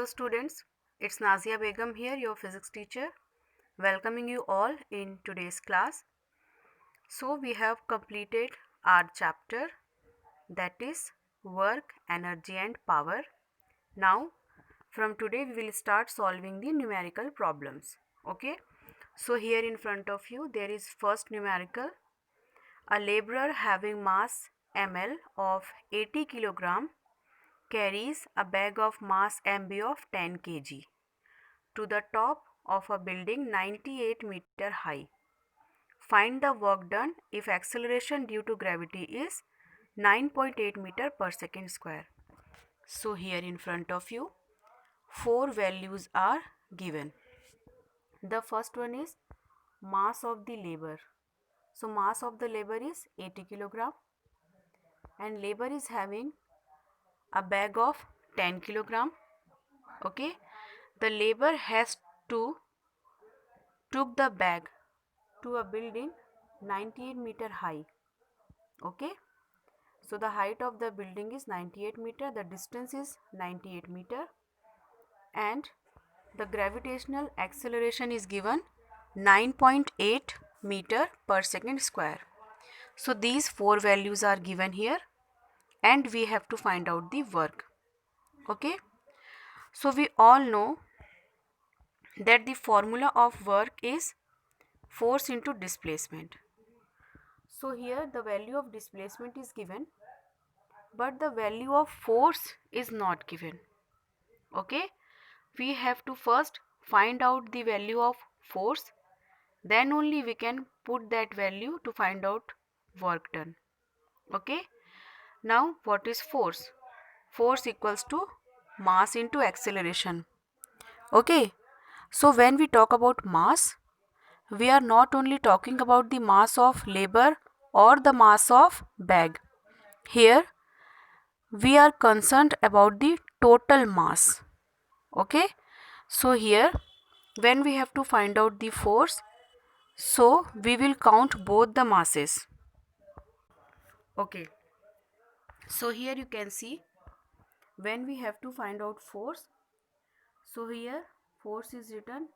Hello students, it's Nazia Begum here, your physics teacher, welcoming you all in today's class. So we have completed our chapter, that is work, energy and power. Now from today we will start solving the numerical problems. Okay, so here in front of you there is first numerical. A laborer having mass ml of 80 kg carries a bag of mass mb of 10 kg to the top of a building 98 meter high. Find the work done if acceleration due to gravity is 9.8 meter per second square. So here in front of you, four values are given. The first one is mass of the labor. So mass of the labor is 80 kilogram and labor is having a bag of 10 kilogram. Okay, the labor has to took the bag to a building 98 meter high. Okay, so the height of the building is 98 meter, the distance is 98 meter, and the gravitational acceleration is given 9.8 meter per second square. So these four values are given here and we have to find out the work. Okay, so we all know that the formula of work is force into displacement. So here the value of displacement is given, but the value of force is not given. Okay, we have to first find out the value of force, then only we can put that value to find out work done. Okay, now what is force? Force equals to mass into acceleration. Okay, so when we talk about mass, we are not only talking about the mass of labor or the mass of bag. Here we are concerned about the total mass. Okay, so here when we have to find out the force, so we will count both the masses. Okay, so here you can see when we have to find out force, so here force is written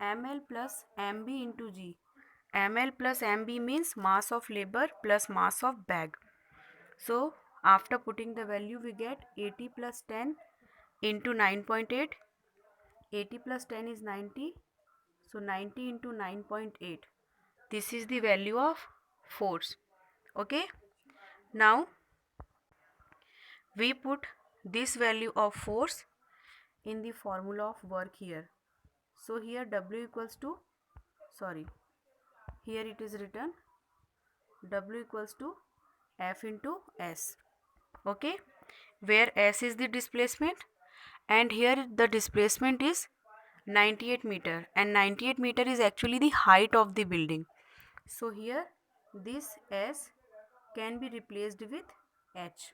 ml plus mb into g. ml plus mb means mass of labor plus mass of bag. So after putting the value we get 80 plus 10 into 9.8. 80 plus 10 is 90. So 90 into 9.8. This is the value of force. Okay. Now we put this value of force in the formula of work here. So here W equals to, here it is written W equals to F into S. Okay. Where S is the displacement and here the displacement is 98 meter and 98 meter is actually the height of the building. So here this S can be replaced with H.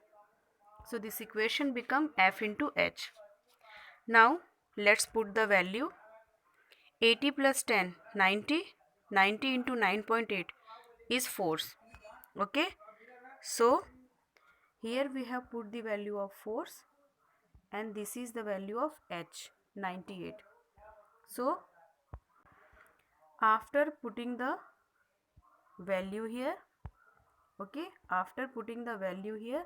So this equation become F into H. Now let's put the value 80 plus 10 90. 90 into 9.8 is force. Okay, so here we have put the value of force and this is the value of H, 98. So after putting the value here, okay, after putting the value here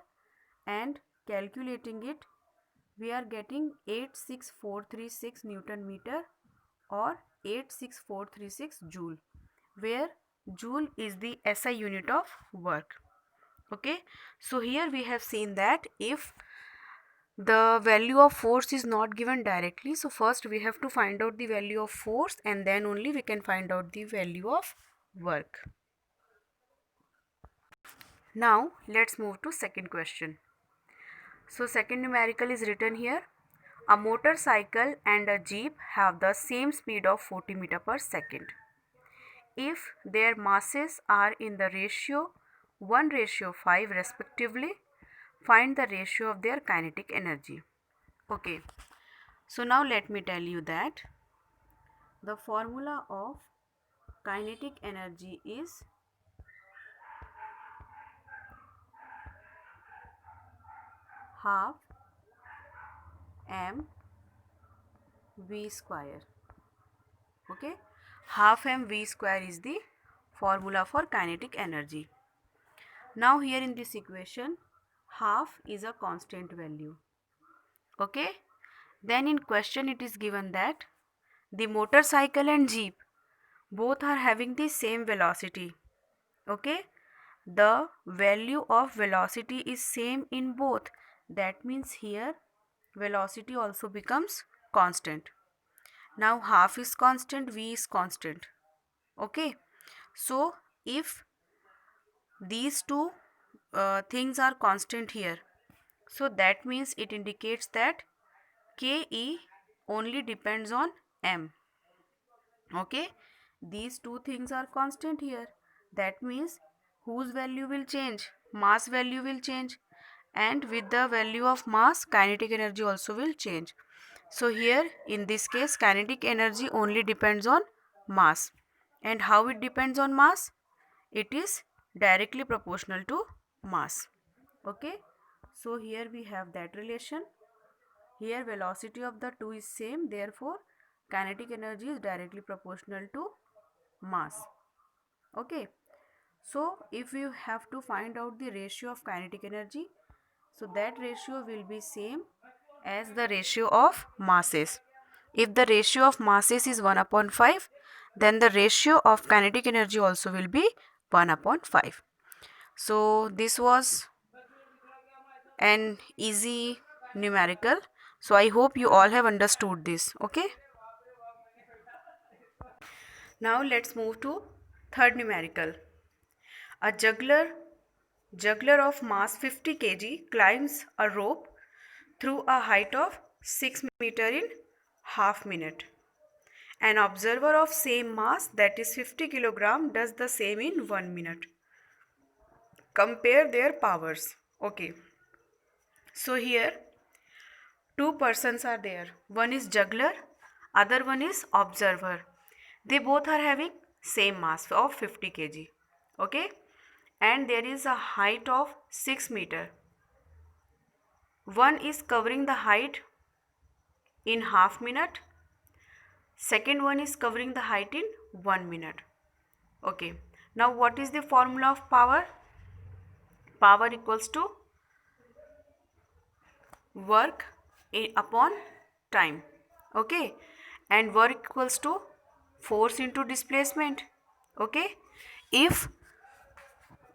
and calculating it, we are getting 86436 Newton meter or 86436 joule, where joule is the SI unit of work. Okay, so here we have seen that if the value of force is not given directly, so first we have to find out the value of force and then only we can find out the value of work. Now let's move to second question. So second numerical is written here. A motorcycle and a jeep have the same speed of 40 meter per second. If their masses are in the ratio 1:5 respectively, find the ratio of their kinetic energy. Okay, so now let me tell you that the formula of kinetic energy is half m v square. Okay, half mv square is the formula for kinetic energy. Now here in this equation, half is a constant value. Okay, then in question it is given that the motorcycle and jeep both are having the same velocity. Okay, the value of velocity is same in both. That means here velocity also becomes constant. Now half is constant, v is constant. Okay, so if these two things are constant here, so that means it indicates that ke only depends on m. Okay, these two things are constant here. That means whose value will change? Mass value will change, and with the value of mass, kinetic energy also will change. So here in this case, kinetic energy only depends on mass. And how it depends on mass? It is directly proportional to mass. Okay, so here we have that relation. Here velocity of the two is same, therefore kinetic energy is directly proportional to mass. Okay, so if you have to find out the ratio of kinetic energy, so that ratio will be same as the ratio of masses. If the ratio of masses is 1 upon 5, then the ratio of kinetic energy also will be 1 upon 5. So this was an easy numerical. So I hope you all have understood this. Okay. Now let's move to third numerical. A juggler of mass 50 kg climbs a rope through a height of 6 meter in half minute. An observer of same mass, that is 50 kilogram, does the same in 1 minute. Compare their powers. Okay. So here two persons are there. One is juggler, other one is observer. They both are having same mass of 50 kg. Okay, and there is a height of 6 meter. One is covering the height in half minute, second one is covering the height in 1 minute. Okay, now what is the formula of power? Power equals to work upon time. Okay, and work equals to force into displacement. Okay, if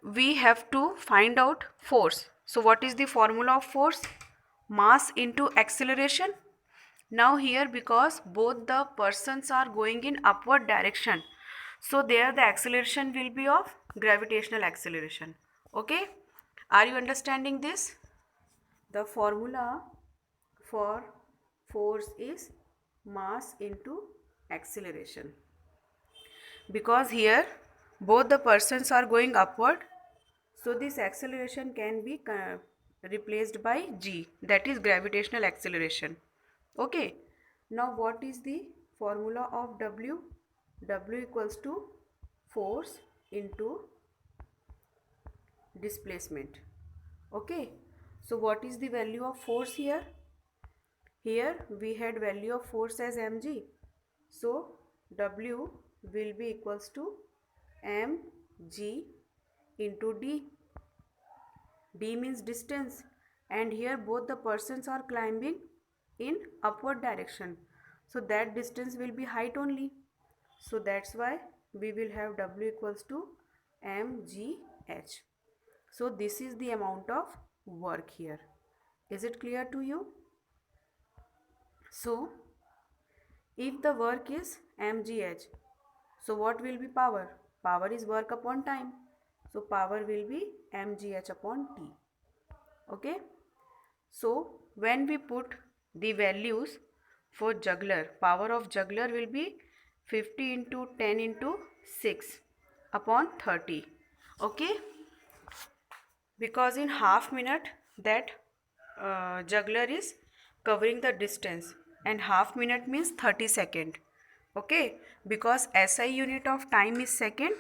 we have to find out force, so what is the formula of force? Mass into acceleration. Now here, because both the persons are going in upward direction, so there the acceleration will be of gravitational acceleration. Okay, are you understanding this? The formula for force is mass into acceleration. Because here both the persons are going upward, so this acceleration can be replaced by g, that is gravitational acceleration. Okay, now what is the formula of w? W equals to force into displacement. Okay, so what is the value of force here? Here we had value of force as mg, so w will be equals to mg into d. D means distance, and here both the persons are climbing in upward direction, so that distance will be height only. So that's why we will have w equals to mgh. So this is the amount of work here. Is it clear to you? So if the work is mgh, so what will be power? Power is work upon time, so power will be mgh upon t. Okay, so when we put the values for juggler, power of juggler will be 50 into 10 into 6 upon 30. Okay, because in half minute that juggler is covering the distance, and half minute means 30 second. Okay, because SI unit of time is second,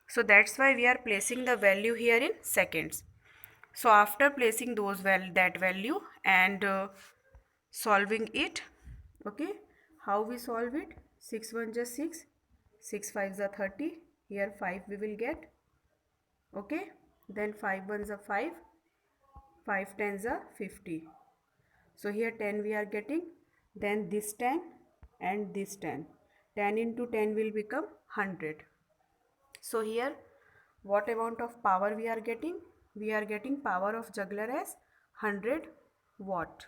so that's why we are placing the value here in seconds. So after placing that value and solving it, okay, how we solve it? 6 1 is 6, 6 5 is 30, here 5 we will get, okay, then 5 1 is 5, 5 10 is 50, so here 10 we are getting, then this 10 and this 10, 10 into 10 will become 100. So here what amount of power we are getting? We are getting power of juggler as 100 watt.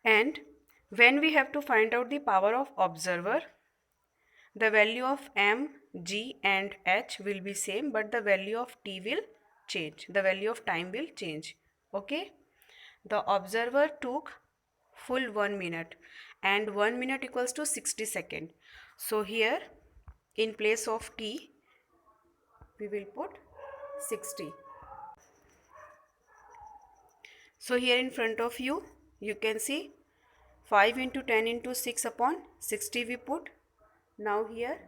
And when we have to find out the power of observer, the value of M, G and H will be same, but the value of T will change. The value of time will change. Okay. The observer took full 1 minute and 1 minute equals to 60 seconds. So here in place of T we will put 60. So here in front of you, you can see 5 into 10 into 6 upon 60 we put. Now here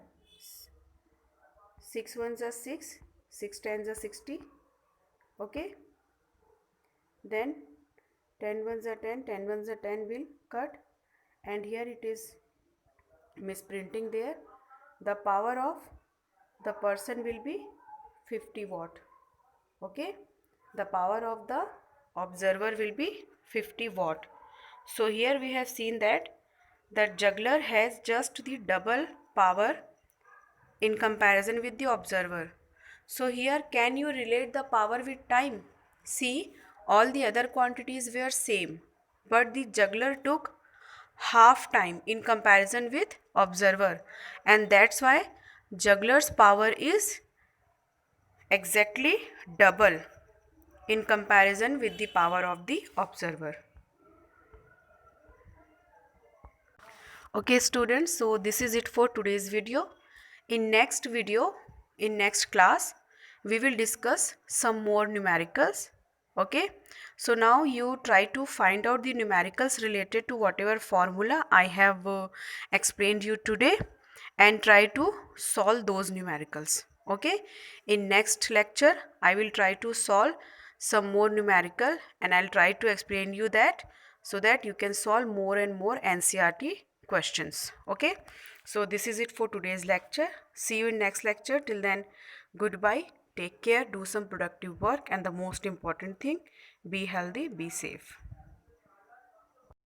6 ones are 6, 6 tens are 60, okay. Then 10 ones are 10, 10 ones are 10 will cut, and here it is misprinting there. The power of the person will be 50 watt, okay. The power of the observer will be 50 watt. So here we have seen that juggler has just the double power in comparison with the observer. So here can you relate the power with time? See, all the other quantities were same, but the juggler took half time in comparison with observer, and that's why juggler's power is exactly double in comparison with the power of the observer. Okay students, so this is it for today's video. In next video, in next class, we will discuss some more numericals. Okay, so now you try to find out the numericals related to whatever formula I have explained you today, and try to solve those numericals. Okay, in next lecture I will try to solve some more numerical, and I'll try to explain you that, so that you can solve more and more NCERT questions. Okay, so this is it for today's lecture. See you in next lecture. Till then, goodbye, take care, do some productive work, and the most important thing, be healthy, be safe.